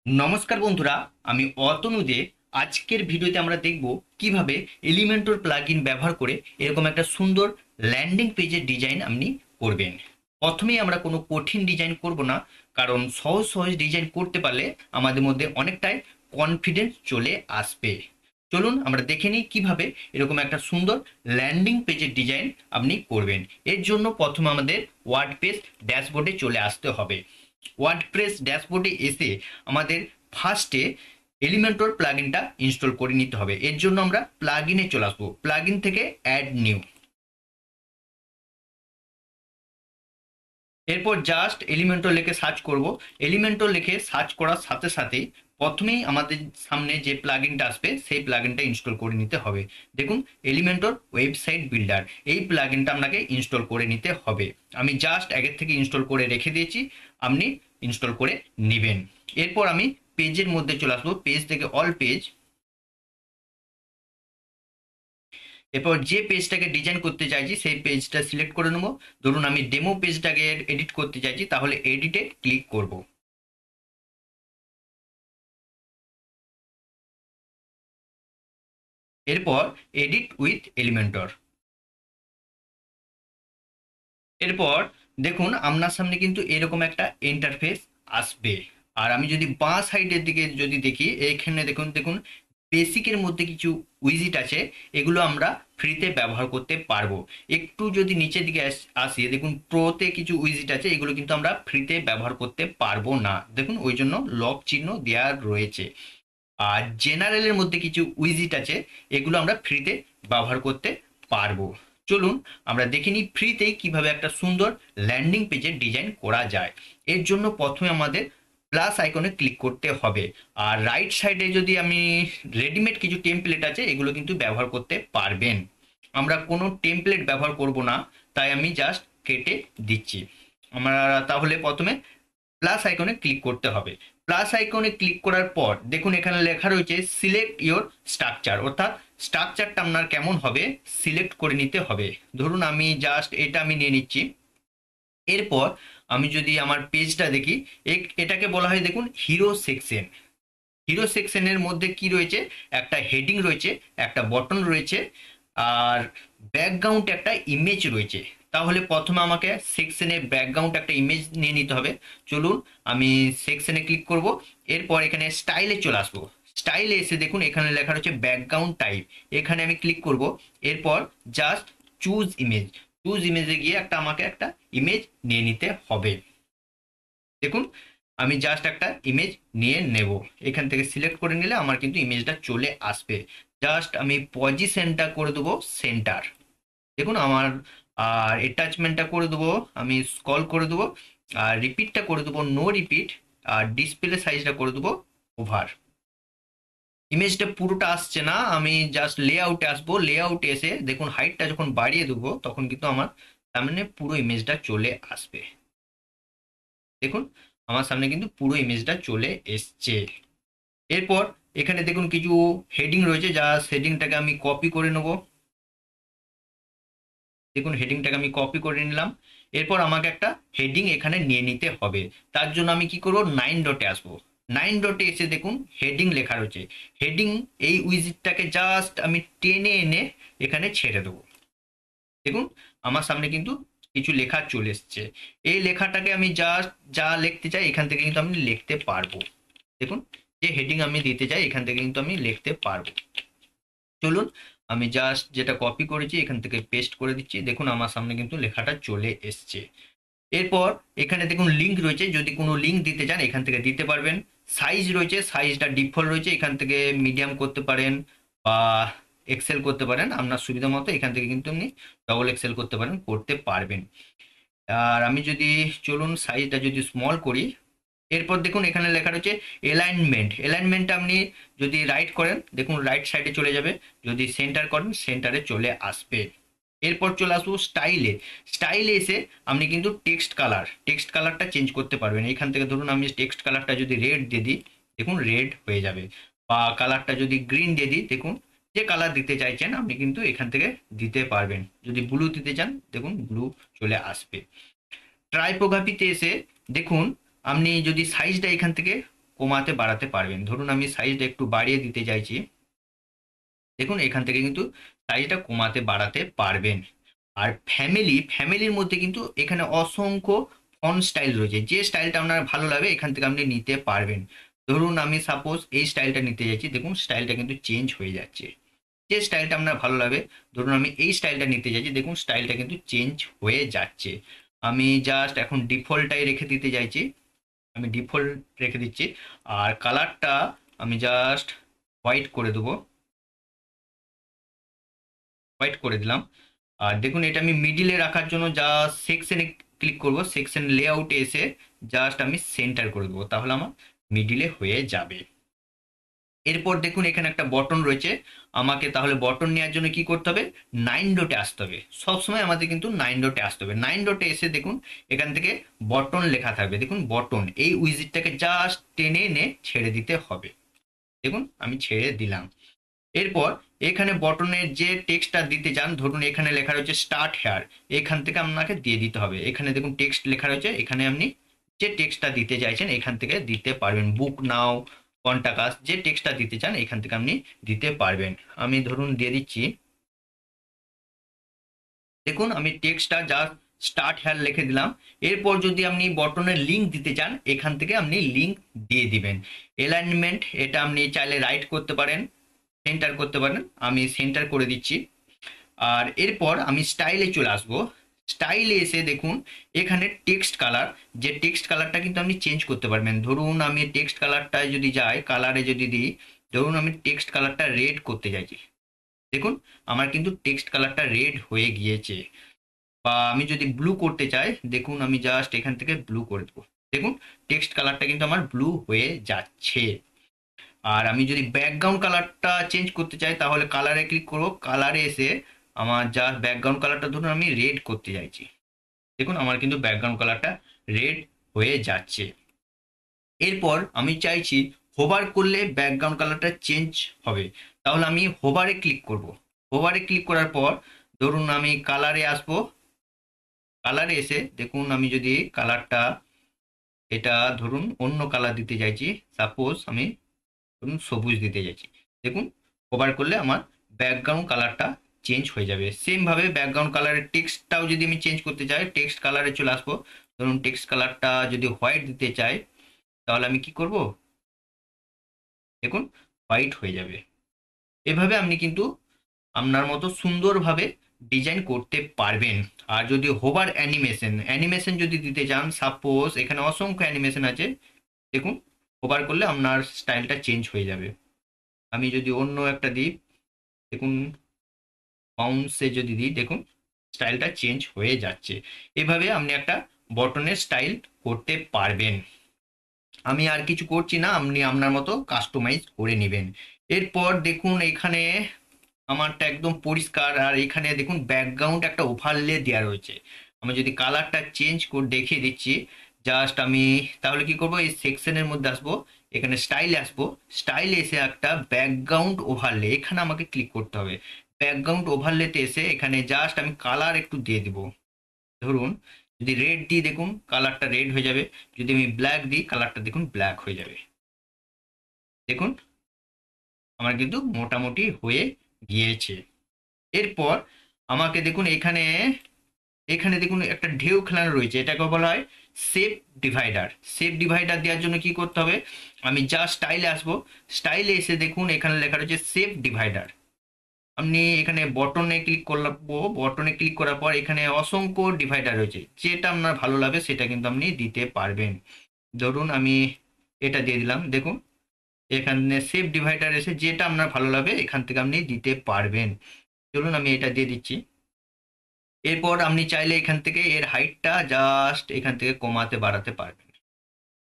নমস্কার বন্ধুরা, আমি অতনু দে। আজকের ভিডিওতে আমরা দেখব কিভাবে এলিমেন্টর প্লাগইন ব্যবহার করে এরকম একটা সুন্দর ল্যান্ডিং পেজের ডিজাইন আপনি করবেন। প্রথমেই আমরা কোনো কঠিন ডিজাইন করব না, কারণ সহজ সহজ ডিজাইন করতে পারলে আমাদের মধ্যে অনেকটাই কনফিডেন্স চলে আসবে। চলুন আমরা দেখে নিই কিভাবে এরকম একটা সুন্দর ল্যান্ডিং পেজের ডিজাইন আপনি করবেন। এর জন্য প্রথমে আমাদের ওয়ার্ডপ্রেস ড্যাশবোর্ডে চলে আসতে হবে। ওয়ার্ডপ্রেস ড্যাশবোর্ডে এসে আমাদের ফার্স্টে এলিমেন্টর প্লাগইনটা ইনস্টল করে নিতে হবে। এর জন্য আমরা প্লাগইনে চলে আসবো, প্লাগইন থেকে অ্যাড নিউ। এরপর জাস্ট এলিমেন্টর লিখে সার্চ করব। এলিমেন্টর লিখে সার্চ করার সাথে সাথেই প্রথমেই আমাদের সামনে যে প্লাগইনটা আসবে সেই প্লাগইনটা ইনস্টল করে নিতে হবে। দেখুন, এলিমেন্টর ওয়েবসাইট বিল্ডার, এই প্লাগইনটা আপনাকে ইনস্টল করে নিতে হবে। আমি জাস্ট আগের থেকে ইনস্টল করে রেখে দিয়েছি, আপনি ইনস্টল করে নেবেন। এরপর আমি পেজের মধ্যে চলে আসবো, পেজ থেকে অল পেজ। এরপর যে পেজটাকে ডিজাইন করতে চাইছি সেই পেজটা সিলেক্ট করে নেবো। ধরুন আমি ডেমো পেজটাকে এডিট করতে চাইছি, তাহলে এডিটে ক্লিক করব। এরপর এডিট উইথ এলিমেন্টর। এরপর দেখুন আপনার সামনে কিন্তু এরকম একটা ইন্টারফেস আসবে। আর আমি যদি বাঁ সাইডের দিকে যদি দেখি, এখানে দেখুন দেখুন বেসিকের মধ্যে কিছু উইজিট আছে, এগুলো আমরা ফ্রিতে ব্যবহার করতে পারবো। একটু যদি নিচের দিকে আসি, দেখুন প্রোতে কিছু উইজিট আছে, এগুলো কিন্তু আমরা ফ্রিতে ব্যবহার করতে পারবো না। দেখুন ওই জন্য লক চিহ্ন দেওয়া রয়েছে। আর জেনারেলের মধ্যে কিছু উইজিট আছে, এগুলো আমরা ফ্রিতে ব্যবহার করতে পারবো। চলুন আমরা দেখে নিই ফ্রিতেই কিভাবে একটা সুন্দর ল্যান্ডিং পেজের ডিজাইন করা যায়। এর জন্য প্রথমে আমাদের প্লাস আইকনে ক্লিক করতে হবে। আর রাইট সাইডে যদি আমি রেডিমেড কিছু টেমপ্লেট আছে, এগুলো কিন্তু ব্যবহার করতে পারবেন। আমরা কোনো টেমপ্লেট ব্যবহার করব না, তাই আমি জাস্ট কেটে দিচ্ছি। আমরা তাহলে প্রথমে প্লাস আইকনে ক্লিক করতে হবে। প্লাস আইকনে ক্লিক করার পর দেখুন এখানে লেখা রয়েছে সিলেক্ট ইওর স্ট্রাকচার, অর্থাৎ স্ট্রাকচারটা আপনার কেমন হবে সিলেক্ট করে নিতে হবে। ধরুন আমি জাস্ট এটা আমি নিয়ে নিচ্ছি। এরপর আমি যদি আমার পেজটা দেখি, এটাকে বলা হয় দেখুন হিরো সেকশন। হিরো সেকশনের মধ্যে কি রয়েছে, একটা হেডিং রয়েছে, একটা বটন রয়েছে, আর ব্যাকগ্রাউন্ড একটা ইমেজ রয়েছে। তাহলে প্রথমে আমাকে সেকশনের ব্যাকগ্রাউন্ড একটা ইমেজ নিয়ে নিতে হবে। চলুন আমি সেকশনে ক্লিক করব। এরপর এখানে স্টাইলে চলে আসবো। স্টাইলে এসে দেখুন এখানে লেখা রয়েছে ব্যাকগ্রাউন্ড টাইপ, এখানে আমি ক্লিক করব। এরপর জাস্ট চুজ ইমেজ, চুজ ইমেজে গিয়ে আমাকে একটা ইমেজ নিয়ে নিতে হবে। দেখুন আমি জাস্ট একটা ইমেজ নিয়ে নেব। এখান থেকে সিলেক্ট করে নিলে আমার কিন্তু ইমেজটা চলে আসবে। জাস্ট আমি পজিশনটা করে দেবো সেন্টার। দেখুন আমার, আর অ্যাটাচমেন্টটা করে দেবো আমি স্ক্রল করে দেবো, আর রিপিটটা করে দেবো নো রিপিট, আর ডিসপ্লে সাইজটা করে দেবো ওভার। ইমেজটা পুরোটা আসছে না, আমি জাস্ট লেআউটে আসবো। লেআউটে এসে দেখুন হাইটটা যখন বাড়িয়ে দেবো তখন কিন্তু আমার সামনে পুরো ইমেজটা চলে আসবে। দেখুন আমার সামনে কিন্তু পুরো ইমেজটা চলে এসছে। এরপর এখানে দেখুন কিছু হেডিং রয়েছে, যা হেডিংটাকে আমি কপি করে নেব। দেখুন হেডিংটাকে আমি কপি করে নিলাম। এরপর আমাকে একটা হেডিং এখানে নিয়ে নিতে হবে। তার জন্য আমি কি করব, 9 ডটে আসবো। 9 ডটে এসে দেখুন হেডিং লেখা রয়েছে। হেডিং এই উইজিটটাকে জাস্ট আমি টেনে এনে এখানে ছেড়ে দেবো। দেখুন আমার সামনে কিন্তু কিছু লেখা চলে এসছে। এই লেখাটাকে আমি জাস্ট যা লিখতে চাই এখান থেকে কিন্তু আমি লিখতে পারবো। দেখুন যে হেডিং আমি দিতে চাই এখান থেকে কিন্তু আমি লিখতে পারবো। চলুন আমি জাস্ট যেটা কপি করেছি এখান থেকে পেস্ট করে দিচ্ছি। দেখুন আমার সামনে কিন্তু লেখাটা চলে এসছে। এরপর এখানে দেখুন লিঙ্ক রয়েছে, যদি কোনো লিঙ্ক দিতে চান এখান থেকে দিতে পারবেন। সাইজ রয়েছে, সাইজটা ডিফল্ট রয়েছে, এখান থেকে মিডিয়াম করতে পারেন বা এক্সেল করতে পারেন আপনার সুবিধা মতো। এখান থেকে কিন্তু আপনি ডবল এক্সেল করতে পারেন, করতে পারবেন। আর আমি যদি, চলুন সাইজটা যদি স্মল করি। এরপর দেখুন এখানে লেখা রয়েছে অ্যালাইনমেন্ট। অ্যালাইনমেন্টটা আপনি যদি রাইট করেন দেখুন রাইট সাইডে চলে যাবে, যদি সেন্টার করেন সেন্টারে চলে আসবে। এরপর চলে আসবো স্টাইলে। স্টাইলে এসে আপনি কিন্তু টেক্সট কালারটা চেঞ্জ করতে পারবেন। এখান থেকে ধরুন আমি টেক্সট কালারটা যদি রেড দিয়ে দিই, দেখুন রেড হয়ে যাবে। বা কালারটা যদি গ্রিন দিয়ে দিই, দেখুন যে কালার দিতে চাইছেন আপনি কিন্তু এখান থেকে দিতে পারবেন। যদি ব্লু দিতে চান দেখুন ব্লু চলে আসবে। টাইপোগ্রাফিতে এসে দেখুন আপনি যদি সাইজটা এখান থেকে কমাতে বাড়াতে পারবেন। ধরুন আমি সাইজটা একটু বাড়িয়ে দিতে চাইছি, দেখুন এখান থেকে কিন্তু সাইজটা কমাতে বাড়াতে পারবেন। আর ফ্যামিলির মধ্যে কিন্তু এখানে অসংখ্য ফন্ট স্টাইল রয়েছে, যে স্টাইলটা আপনার ভালো লাগে এখান থেকে আপনি নিতে পারবেন। ধরুন আমি সাপোজ এই স্টাইলটা নিতে যাচ্ছি, দেখুন স্টাইলটা কিন্তু চেঞ্জ হয়ে যাচ্ছে। যে স্টাইলটা আপনার ভালো লাগে, ধরুন আমি এই স্টাইলটা নিতে যাচ্ছি, দেখুন স্টাইলটা কিন্তু চেঞ্জ হয়ে যাচ্ছে। আমি জাস্ট এখন ডিফল্টটাই রেখে দিতে চাইছি, আমি ডিফল্ট রেখে দিচ্ছি। আর কালারটা আমি জাস্ট হোয়াইট করে দেবো, হোয়াইট করে দিলাম। আর দেখুন এটা আমি মিডিলে রাখার জন্য জাস্ট সেকশনে ক্লিক করব, সেকশন লেআউটে এসে জাস্ট আমি সেন্টার করে দেবো, তাহলে আমার মিডিলে হয়ে যাবে। এরপর দেখুন এখানে একটা বটন রয়েছে, আমাকে তাহলে বটন নেওয়ার জন্য কি করতে হবে, 9 ডটে আসতে হবে। সবসময় আমাদের কিন্তু 9 ডটে আসতে হবে। 9 ডটে এসে দেখুন এখান থেকে বটন লেখা থাকবে, দেখুন বটন, এই উইজিটটাকে জাস্ট টেনে এনে ছেড়ে দিতে হবে। দেখুন আমি ছেড়ে দিলাম। এরপর এখানে বটনের যে টেক্সটটা দিতে চান, ধরুন এখানে লেখা রয়েছে স্টার্ট হেয়ার, এখান থেকে আপনাকে দিয়ে দিতে হবে। এখানে দেখুন টেক্সট লেখা রয়েছে, এখানে আপনি যে টেক্সটটা দিতে চাইছেন এখান থেকে দিতে পারবেন। বুক নাও, কন্টাকাস, যে টেক্সটটা দিতে চান এখান থেকে আপনি দিতে পারবেন। আমি ধরুন দিয়ে দিচ্ছি, দেখুন আমি টেক্সটটা জাস্ট স্টার্ট হেয়ার লিখে দিলাম। এরপর যদি আপনি বটনের লিঙ্ক দিতে চান এখান থেকে আপনি লিঙ্ক দিয়ে দিবেন। অ্যালাইনমেন্ট এটা আপনি চাইলে রাইট করতে পারেন, সেন্টার করতে পারেন, আমি সেন্টার করে দিচ্ছি। আর এরপর আমি স্টাইলে চলে আসবো। স্টাইলে এসে দেখুন এখানে টেক্সট কালার, যে টেক্সট কালারটা কিন্তু আপনি চেঞ্জ করতে পারবেন। ধরুন আমি টেক্সট কালারটায় যদি যাই, কালারে যদি দিই, ধরুন আমি টেক্সট কালারটা রেড করতে চাইছি, দেখুন আমার কিন্তু টেক্সট কালারটা রেড হয়ে গিয়েছে। বা আমি যদি ব্লু করতে চাই, দেখুন আমি জাস্ট এখান থেকে ব্লু করে দেবো, দেখুন টেক্সট কালারটা কিন্তু আমার ব্লু হয়ে যাচ্ছে। আর আমি যদি ব্যাকগ্রাউন্ড কালারটা চেঞ্জ করতে চাই তাহলে কালারে ক্লিক করবো, কালারে এসে আমার যা ব্যাকগ্রাউন্ড কালারটা ধরুন আমি রেড করতে চাইছি, দেখুন আমার কিন্তু ব্যাকগ্রাউন্ড কালারটা রেড হয়ে যাচ্ছে। এরপর আমি চাইছি হোভার করলে ব্যাকগ্রাউন্ড কালারটা চেঞ্জ হবে, তাহলে আমি হোভারে ক্লিক করব। হোভারে ক্লিক করার পর ধরুন আমি কালারে আসব, কালারে এসে দেখুন আমি যদি কালারটা এটা ধরুন অন্য কালার দিতে চাইছি, সাপোজ আমি ধরুন সবুজ দিতে চাইছি, দেখুন কভার করলে আমার ব্যাকগ্রাউন্ড কালারটা চেঞ্জ হয়ে যাবে। সেম ভাবে ব্যাকগ্রাউন্ড কালারের টেক্সটটাও যদি আমি চেঞ্জ করতে চাই, টেক্সট কালারে চলে আসবো। ধরুন টেক্সট কালারটা যদি হোয়াইট দিতে চাই তাহলে আমি কি করব, দেখুন হোয়াইট হয়ে যাবে। এভাবে আপনি কিন্তু আপনার মতো সুন্দরভাবে ডিজাইন করতে পারবেন। আর যদি হোভার অ্যানিমেশন অ্যানিমেশন যদি দিতে চান, সাপোজ এখানে অসংখ্য অ্যানিমেশন আছে, দেখুন হোভার করলে আপনার স্টাইলটা চেঞ্জ হয়ে যাবে। আমি যদি অন্য একটা দিই, দেখুন বাউন্সে যদি দিই, দেখুন স্টাইলটা চেঞ্জ হয়ে যাচ্ছে। এভাবে আপনি একটা বটনের স্টাইল করতে পারবেন। আমি আর কিছু করছি না, আপনি আপনার মতো কাস্টমাইজ করে নেবেন। এরপর দেখুন এখানে আমারটা একদম পরিষ্কার, আর এখানে দেখুন ব্যাকগ্রাউন্ড একটা ওভারলে দেওয়া রয়েছে। আমি যদি কালারটা চেঞ্জ করে দেখিয়ে দিচ্ছি, জাস্ট আমি তাহলে কি করব, এই সেকশনের মধ্যে আসবো, এখানে স্টাইলে আসবো, স্টাইলে এসে একটা ব্যাকগ্রাউন্ড ওভারলে এখানে আমাকে ক্লিক করতে হবে। ব্যাকগ্রাউন্ড ওভারলেতে এসে এখানে জাস্ট আমি কালার একটু দিয়ে দিব। ধরুন যদি রেড দিই, দেখুন কালারটা রেড হয়ে যাবে। যদি আমি ব্ল্যাক দিই কালারটা দেখুন ব্ল্যাক হয়ে যাবে। দেখুন আমার কিন্তু মোটামুটি হয়ে গিয়েছে। এরপর আমাকে দেখুন এখানে, এখানে দেখুন একটা ঢেউ খেলানো রয়েছে, এটাকে বলা হয় শেপ ডিভাইডার। শেপ ডিভাইডার দেওয়ার জন্য কি করতে হবে, আমি জাস্ট স্টাইলে আসবো, স্টাইলে এসে দেখুন এখানে লেখা রয়েছে শেপ ডিভাইডার। আপনি এখানে বটনে ক্লিক করবো, বটনে ক্লিক করার পর এখানে অসংখ্য ডিভাইডার রয়েছে, যেটা আপনার ভালো লাগে সেটা কিন্তু আপনি দিতে পারবেন। ধরুন আমি এটা দিয়ে দিলাম, দেখুন এখানে শেপ ডিভাইডার এসে যেটা আপনার ভালো লাগে এখান থেকে আপনি দিতে পারবেন। চলুন আমি এটা দিয়ে দিচ্ছি। এরপর আপনি চাইলে এখান থেকে এর হাইটটা জাস্ট এখান থেকে কমাতে বাড়াতে পারবেন।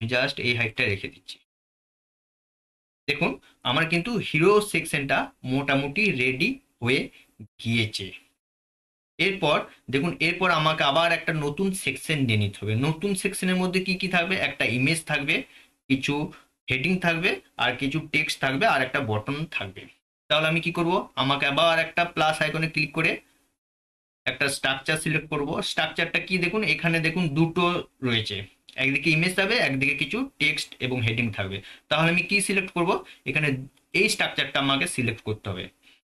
জাস্ট এই হাইটটা রেখে দিচ্ছি, দেখুন আমার কিন্তু হিরো সেকশনটা মোটামুটি রেডি হয়ে গিয়েছে। এরপর দেখুন এরপর আমাকে আবার একটা নতুন সেকশন নিয়ে নিতে হবে। নতুন সেকশনের মধ্যে কি কি থাকবে, একটা ইমেজ থাকবে, কিছু হেডিং থাকবে, আর কিছু টেক্সট থাকবে, আর একটা বটন থাকবে। তাহলে আমি কি করব, আমাকে আবার একটা প্লাস আইকনে ক্লিক করে একটা স্ট্রাকচার সিলেক্ট করব। স্ট্রাকচারটা কি দেখুন, এখানে দেখুন দুটো রয়েছে, একদিকে ইমেজ থাকবে, একদিকে কিছু টেক্সট এবং হেডিং থাকবে। তাহলে আমি কি সিলেক্ট করব, এখানে এই স্ট্রাকচারটা আমাকে সিলেক্ট করতে হবে।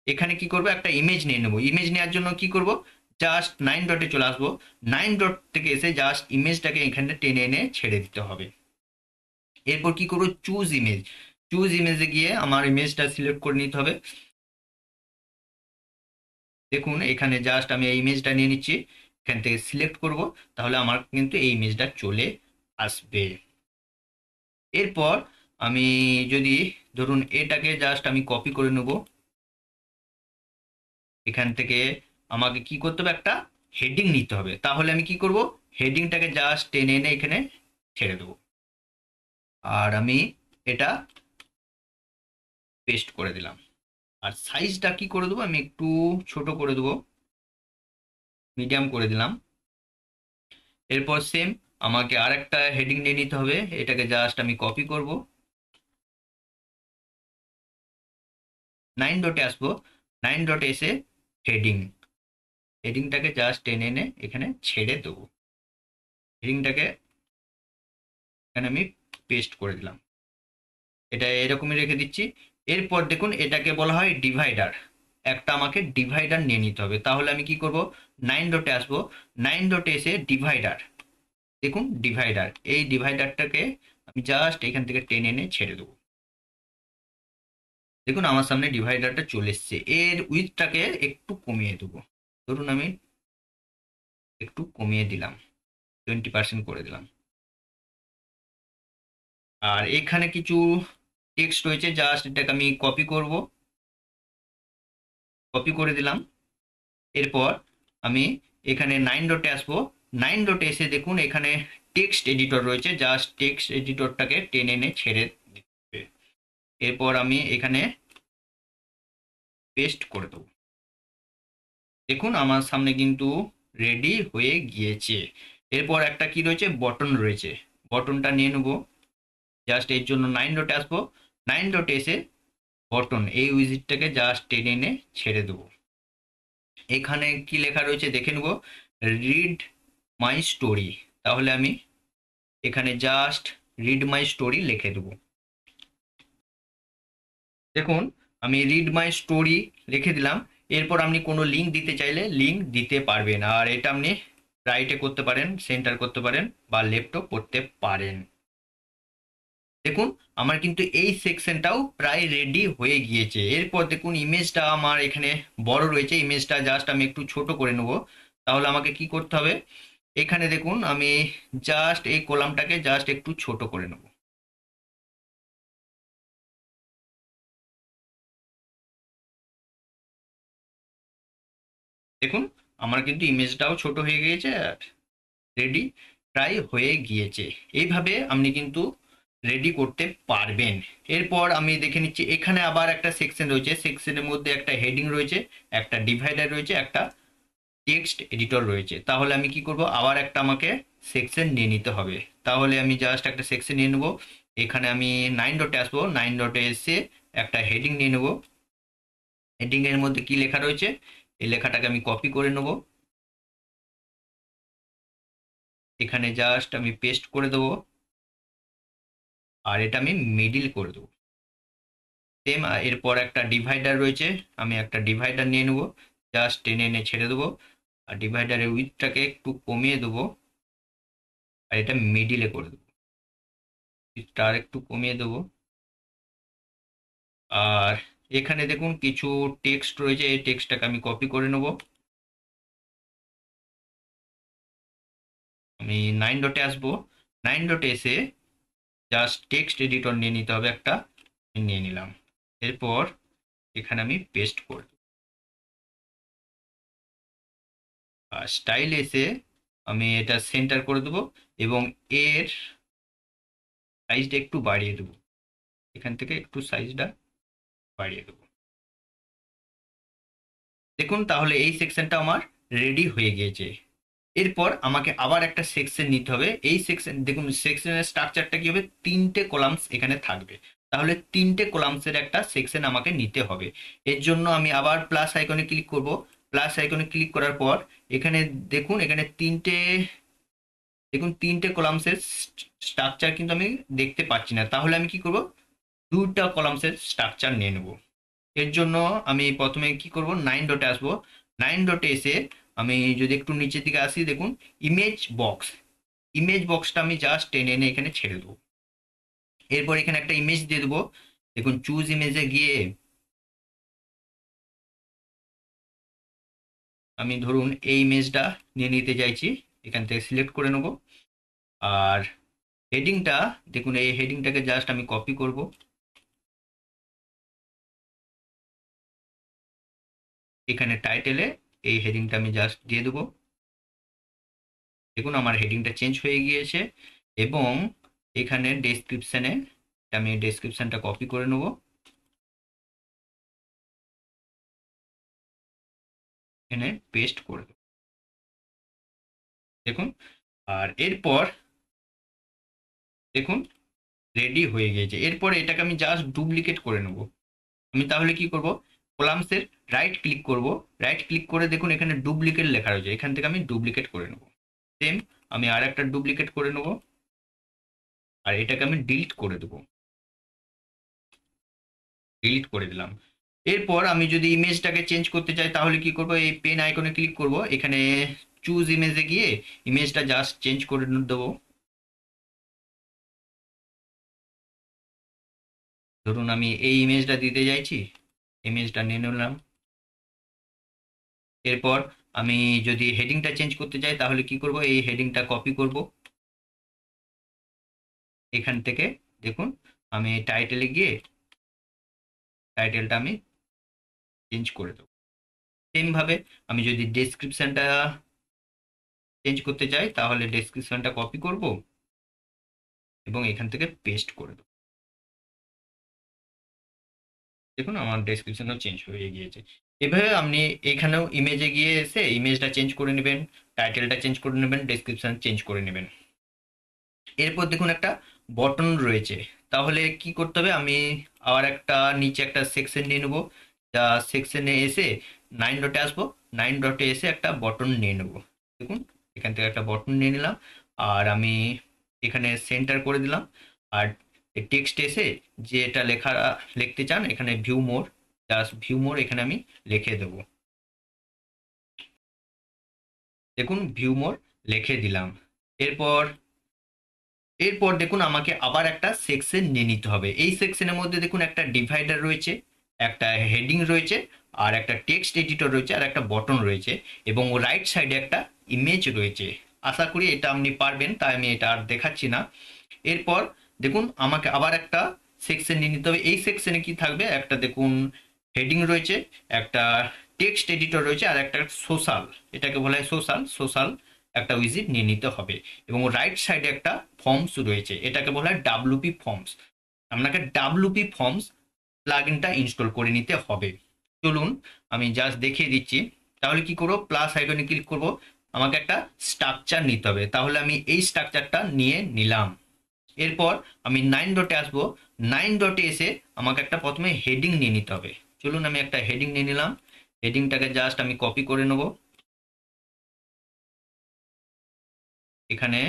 এখানে কি করব, একটা ইমেজ নিয়ে নেব। ইমেজ নেওয়ার জন্য কি করব, জাস্ট 9 ডটে চলে আসবো। 9 ডট থেকে এসে জাস্ট ইমেজটাকে এখানে টেনে এনে ছেড়ে দিতে হবে। এরপর কি করবো, চুজ ইমেজ। চুজ ইমেজে গিয়ে আমার ইমেজটা সিলেক্ট করে নিতে হবে। দেখুন এখানে জাস্ট আমি এই ইমেজটা নিয়ে নিচ্ছি, এখান থেকে সিলেক্ট করব, তাহলে আমার কিন্তু এই ইমেজটা চলে আসবে। এরপর আমি যদি ধরুন এটাকে জাস্ট আমি কপি করে নেব, এখান থেকে আমাকে কি করতে হবে, একটা হেডিং নিতে হবে। তাহলে আমি কি করব, হেডিংটাকে জাস্ট টেনে এনে এখানে ছেড়ে দেবো। আর আমি এটা পেস্ট করে দিলাম। আর সাইজটা কি করে দেবো, আমি একটু ছোট করে দেবো, মিডিয়াম করে দিলাম। এরপর সেম আমাকে আরেকটা হেডিং নিয়ে নিতে হবে, এটাকে জাস্ট আমি কপি করব, 9 ডটে আসবো। 9 ডটে এসে হেডিং, হেডিংটাকে জাস্ট টেনে এনে এখানে ছেড়ে দেবো। হেডিংটাকে এখানে আমি পেস্ট করে দিলাম, এটা এরকমই রেখে দিচ্ছি। এরপর দেখুন এটাকে বলা হয় ডিভাইডার। একটা আমাকে ডিভাইডার নিয়ে নিতে হবে। তাহলে আমি কি করব, 9 ডটে আসবো। 9 ডটে এসে ডিভাইডার, দেখুন ডিভাইডার, এই ডিভাইডারটাকে আমি জাস্ট এখান থেকে টেনে এনে ছেড়ে দেবো। দেখুন আমার সামনে ডিভাইডারটা চলে এসছে। এর উইথটাকে একটু কমিয়ে দেবো, ধরুন আমি একটু কমিয়ে দিলাম, 20% করে দিলাম। আর এখানে কিছু টেক্সট রয়েছে, জাস্ট এটাকে আমি কপি করব, কপি করে দিলাম। এরপর আমি এখানে 9 ডটে আসবো। 9 ডটে এসে দেখুন এখানে টেক্সট এডিটর রয়েছে, জাস্ট টেক্সট এডিটরটাকে টেনে এনে ছেড়ে দিতে। এরপর আমি এখানে পেস্ট করে দেবো। দেখুন আমার সামনে কিন্তু রেডি হয়ে গিয়েছে। এরপর একটা কি রয়েছে, বটন রয়েছে, বটনটা নিয়ে নেবো। জাস্ট এর জন্য 9 ডটে আসবো। 9 ডটে এসে বটন, এই উইজিটটাকে জাস্ট টেনে এনে ছেড়ে দেবো। এখানে কি লেখা রয়েছে দেখে নেবো, রিড মাই স্টোরি। তাহলে আমি এখানে জাস্ট রিড মাই স্টোরি লিখে দেবো। দেখুন আমি রিড মাই স্টোরি লিখে দিলাম। এরপর আপনি কোনো লিঙ্ক দিতে চাইলে লিঙ্ক দিতে পারবেন, আর এটা আপনি রাইটে করতে পারেন, সেন্টার করতে পারেন, বা লেফটও করতে পারেন। দেখুন আমার কিন্তু এই সেকশনটাও প্রায় রেডি হয়ে গিয়েছে। এরপর দেখুন ইমেজটা আমার এখানে বড় রয়েছে, ইমেজটা জাস্ট আমি একটু ছোট করে নেব। তাহলে আমাকে কি করতে হবে, এখানে দেখুন আমি জাস্ট এই কলামটাকে জাস্ট একটু ছোট করে নেব। দেখুন আমার কিন্তু ইমেজটাও ছোট হয়ে গিয়েছে, আর রেডি প্রায় হয়ে গিয়েছে। এইভাবে আপনি কিন্তু রেডি করতে পারবেন। এরপর আমি দেখে নিচ্ছি এখানে আবার একটা সেকশন রয়েছে, সেকশনের মধ্যে একটা হেডিং রয়েছে, একটা ডিভাইডার রয়েছে, একটা টেক্সট এডিটর রয়েছে। তাহলে আমি কি করব, আবার একটা আমাকে সেকশন নিয়ে নিতে হবে। তাহলে আমি জাস্ট একটা সেকশন নিয়ে নেব। এখানে আমি 9 ডটে আসবো। 9 ডটে এসে একটা হেডিং নিয়ে নেব। হেডিং এর মধ্যে কি লেখা রয়েছে, এই লেখাটাকে আমি কপি করে নেব, এখানে জাস্ট আমি পেস্ট করে দেবো। আর এটা আমি মিডিল করে দেবো। সেম এরপর একটা ডিভাইডার রয়েছে, আমি একটা ডিভাইডার নিয়ে নেবো, জাস্ট টেনে এনে ছেড়ে দেবো। আর ডিভাইডারের উইথটাকে একটু কমিয়ে দেবো, আর এটা মিডিলে করে দেবো, উইথটা আর একটু কমিয়ে দেবো। আর এখানে দেখুন কিছু টেক্সট রয়েছে, এই টেক্সটটাকে আমি কপি করে নেব। আমি 9 ডটে আসবো। 9 ডটে এসে জাস্ট টেক্সট এডিটর নিয়ে নিতে হবে একটা, নিয়ে নিলাম। এরপর এখানে আমি পেস্ট করে দেবো। আর স্টাইল এসে আমি এটা সেন্টার করে দেবো, এবং এর সাইজটা একটু বাড়িয়ে দেবো, এখান থেকে একটু সাইজটা বাড়িয়ে দেবো। দেখুন তাহলে এই সেকশনটা আমার রেডি হয়ে গিয়েছে। এরপর আমাকে আবার একটা সেকশন নিতে হবে। এই সেকশন দেখুন, সেকশনের স্ট্রাকচারটা কি হবে, তিনটে কলামস এখানে থাকবে। তাহলে তিনটে কলামসের একটা সেকশন আমাকে নিতে হবে। এর জন্য আমি আবার প্লাস আইকনে ক্লিক করব, প্লাস আইকনে ক্লিক করার পর এখানে দেখুন, এখানে তিনটে কলামসের স্ট্রাকচার কিন্তু আমি দেখতে পাচ্ছি না। তাহলে আমি কি করব, দুটা কলামসের স্ট্রাকচার নিয়ে নেব। এর জন্য আমি প্রথমে কি করব, 9 ডটে আসবো। 9 ডটে এসে আমি যদি একটু নিচের দিকে আসি, দেখুন ইমেজ বক্সটা আমি জাস্ট টেনে এনে এখানে ছেড়ে দেবো। এরপর এখানে একটা ইমেজ দিয়ে দেবো। দেখুন চুজ ইমেজে গিয়ে আমি ধরুন এই ইমেজটা নিয়ে নিতে চাইছি, এখান থেকে সিলেক্ট করে নেব। আর হেডিংটা, দেখুন এই হেডিংটাকে জাস্ট আমি কপি করব, এখানে টাইটেলে এই হেডিংটা আমি জাস্ট দিয়ে দেবো। দেখুন আমার হেডিংটা চেঞ্জ হয়ে গিয়েছে। এবং এখানে ডেসক্রিপশানে আমি ডেসক্রিপশানটা কপি করে নেব, এখানে পেস্ট করে দেবো। দেখুন, আর এরপর দেখুন রেডি হয়ে গিয়েছে। এরপর এটাকে আমি জাস্ট ডুপ্লিকেট করে নেব। আমি তাহলে কি করব, কলামসের রাইট ক্লিক করব। রাইট ক্লিক করে দেখুন এখানে ডুপ্লিকেট লেখা রয়েছে, এখান থেকে আমি ডুপ্লিকেট করে নেব। সেম আমি আর একটা ডুপ্লিকেট করে নেব, আর এটাকে আমি ডিলিট করে দেবো। ডিলিট করে দিলাম। এরপর আমি যদি ইমেজটাকে চেঞ্জ করতে চাই তাহলে কি করব, এই পেন আইকনে ক্লিক করব, এখানে চুজ ইমেজে গিয়ে ইমেজটা জাস্ট চেঞ্জ করে দেবো। ধরুন আমি এই ইমেজটা দিতে চাইছি, ইমেজটা নিয়ে নিলাম। এরপর আমি যদি হেডিংটা চেঞ্জ করতে চাই তাহলে কি করব, এই হেডিংটা কপি করব এখান থেকে। দেখুন আমি টাইটেলে গিয়ে টাইটেলটা আমি চেঞ্জ করে দেবো। সেম ভাবে আমি যদি ডেসক্রিপশনটা চেঞ্জ করতে চাই তাহলে ডেসক্রিপশনটা কপি করব এবং এখান থেকে পেস্ট করে দেবো। দেখুন আমার ডেসক্রিপশনও চেঞ্জ হয়ে গিয়েছে। এভাবে আপনি এখানেও ইমেজে গিয়ে এসে ইমেজটা চেঞ্জ করে নেবেন, টাইটেলটা চেঞ্জ করে নেবেন, ডেসক্রিপশন চেঞ্জ করে নেবেন। এরপর দেখুন একটা বটন রয়েছে, তাহলে কি করতে হবে, আমি আবার একটা নিচে একটা সেকশন নিয়ে নেবো। যা সেকশনে এসে 9 ডটে আসবো, 9 ডটে এসে একটা বটন নিয়ে নেবো। দেখুন এখান থেকে একটা বটন নিয়ে নিলাম, আর আমি এখানে সেন্টার করে দিলাম। আর টেক্সট এসে যে এটা লিখতে চান এখানে ভিউ মোর, জাস্ট ভিউ মোর এখানে আমি লিখে দেবো। দেখুন ভিউ মোর লিখে দিলাম। এরপর এরপর দেখুন আমাকে আবার একটা সেকশন নিয়ে নিতে হবে। এই সেকশনের মধ্যে দেখুন একটা ডিভাইডার রয়েছে, একটা হেডিং রয়েছে, আর একটা টেক্সট এডিটর রয়েছে, আর একটা বটন রয়েছে, এবং রাইট সাইডে একটা ইমেজ রয়েছে। আশা করি এটা আপনি পারবেন, তাই আমি এটা আর দেখাচ্ছি না। এরপর দেখুন আমাকে আবার একটা সেকশন নিয়ে নিতে হবে। এই সেকশনে কি থাকবে, একটা দেখুন হেডিং রয়েছে, একটা টেক্সট এডিটর রয়েছে, আর একটা সোশ্যাল, এটাকে বলা হয় সোশ্যাল সোশ্যাল একটা উইজিট নিয়ে নিতে হবে। এবং রাইট সাইডে একটা ফর্মস রয়েছে, এটাকে বলা হয় ডাব্লুপি ফর্মস। আপনাকে ডাব্লুপি ফর্মস প্লাগইনটা ইনস্টল করে নিতে হবে। চলুন আমি জাস্ট দেখিয়ে দিচ্ছি। তাহলে কি করব, প্লাস আইকনে ক্লিক করব, আমাকে একটা স্ট্রাকচার নিতে হবে, তাহলে আমি এই স্ট্রাকচারটা নিয়ে নিলাম। এরপর আমি 9 ডটে আসবো। 9 ডটে এসে আমাকে একটা প্রথমে হেডিং নিয়ে নিতে হবে। চলুন আমি একটা হেডিং নিয়ে নিলাম, হেডিংটাকে জাস্ট আমি কপি করে নেব, এখানে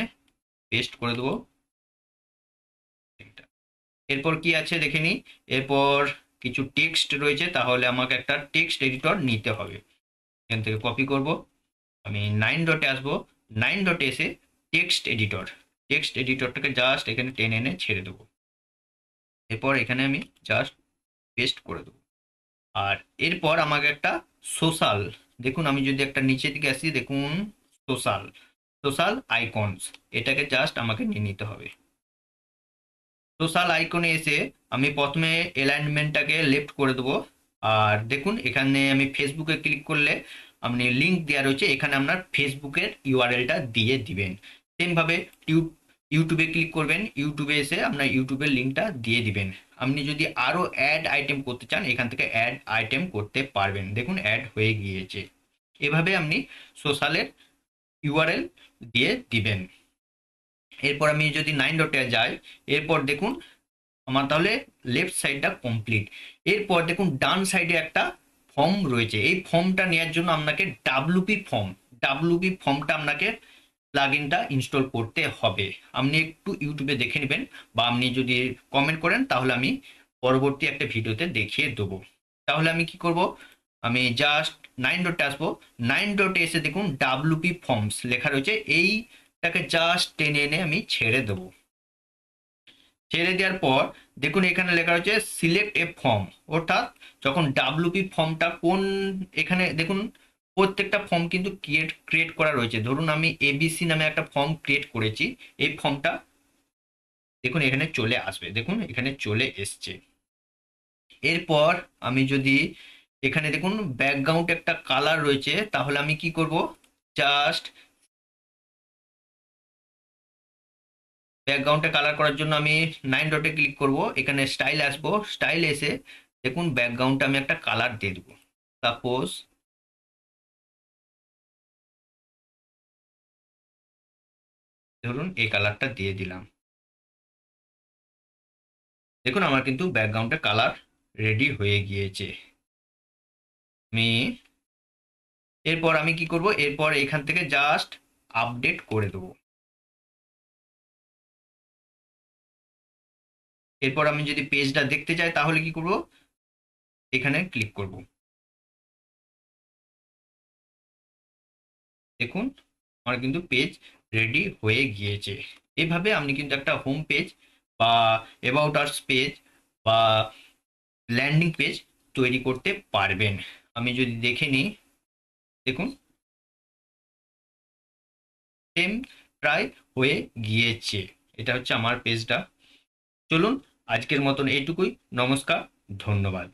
পেস্ট করে দেবো। এরপর কি আছে দেখে নিই। এরপর কিছু টেক্সট রয়েছে, তাহলে আমাকে একটা টেক্সট এডিটর নিতে হবে। এখান থেকে কপি করব, আমি 9 ডটে আসবো। 9 ডটে এসে টেক্সট এডিটরটাকে জাস্ট এখানে টেনে এনে ছেড়ে দেবো। এরপর এখানে আমি জাস্ট পেস্ট করে দেবো। আর এরপর আমাকে একটা সোশ্যাল, দেখুন আমি যদি একটা নিচের দিকে আসি, দেখুন সোশ্যাল সোশ্যাল আইকনস, এটাকে জাস্ট আমাকে নিয়ে নিতে হবে। সোশ্যাল আইকনে এসে আমি প্রথমে অ্যালাইনমেন্টটাকে লেফট করে দেবো। আর দেখুন এখানে আমি ফেসবুকে ক্লিক করলে আপনি লিঙ্ক দেওয়া রয়েছে, এখানে আপনার ফেসবুকের ইউআরএলটা দিয়ে দিবেন। সেমভাবে ইউটিউবে ক্লিক করবেন, ইউটিউবে এসে আপনার ইউটিউবের লিঙ্কটা দিয়ে দিবেন। আপনি যদি আরও অ্যাড আইটেম করতে চান এখান থেকে অ্যাড আইটেম করতে পারবেন। দেখুন অ্যাড হয়ে গিয়েছে। এভাবে আপনি সোশ্যালের ইউআরএল দিয়ে দিবেন। এরপর আমি যদি 9 ডটে যাই, এরপর দেখুন আমার তাহলে লেফট সাইডটা কমপ্লিট। এরপর দেখুন ডান সাইডে একটা ফর্ম রয়েছে, এই ফর্মটা নেওয়ার জন্য আপনাকে ডাব্লুপি ফর্মটা আপনাকে প্লাগইনটা ইনস্টল করতে হবে। আপনি একটু ইউটিউবে দেখে নেবেন, বা আপনি যদি কমেন্ট করেন তাহলে আমি পরবর্তী একটা ভিডিওতে দেখিয়ে দেবো। তাহলে আমি কি করব, আমি জাস্ট 9 ডটে আসবো। 9 ডটে এসে দেখুন ডাব্লুপি ফর্মস লেখা রয়েছে, এইটাকে জাস্ট টেনে এনে আমি ছেড়ে দেবো। ছেড়ে দেওয়ার পর দেখুন এখানে লেখা রয়েছে সিলেক্ট এ ফর্ম, অর্থাৎ যখন ডাব্লুপি ফর্মটা কোন, এখানে দেখুন প্রত্যেকটা ফর্ম কিন্তু ক্রিয়েট করা রয়েছে। ধরুন আমি এবিসি নামে একটা ফর্ম ক্রিয়েট করেছি, এই ফর্মটা দেখুন এখানে চলে আসবে, দেখুন এখানে চলে এসছে। এরপর আমি যদি এখানে দেখুন ব্যাকগ্রাউন্ড একটা কালার রয়েছে, তাহলে আমি কি করব, জাস্ট ব্যাকগ্রাউন্ডটা কালার করার জন্য আমি 9 ডটে ক্লিক করব, এখানে স্টাইল আসবো, স্টাইল এসে দেখুন ব্যাকগ্রাউন্ডটা আমি একটা কালার দিয়ে দেবো। সাপোজ ধরুন এই কালারটা দিয়ে দিলাম। দেখুন আমার কিন্তু ব্যাকগ্রাউন্ডের কালার রেডি হয়ে গিয়েছে। আমি এরপর আমি কি করব, এরপর এখান থেকে জাস্ট আপডেট করে দেবো। এরপর আমি যদি পেজটা দেখতে চাই তাহলে কি করব, এখানে ক্লিক করব। দেখুন আমার কিন্তু পেজ রেডি হয়ে গিয়েছে। এভাবে আপনি কিন্তু একটা হোম পেজ বা অ্যাবাউট আস পেজ বা ল্যান্ডিং পেজ তৈরি করতে পারবেন। আমি যদি দেখে নিই, দেখুন সেম প্রায় হয়ে গিয়েছে। এটা হচ্ছে আমার পেজটা। চলুন আজকের মতন এইটুকুই। নমস্কার, ধন্যবাদ।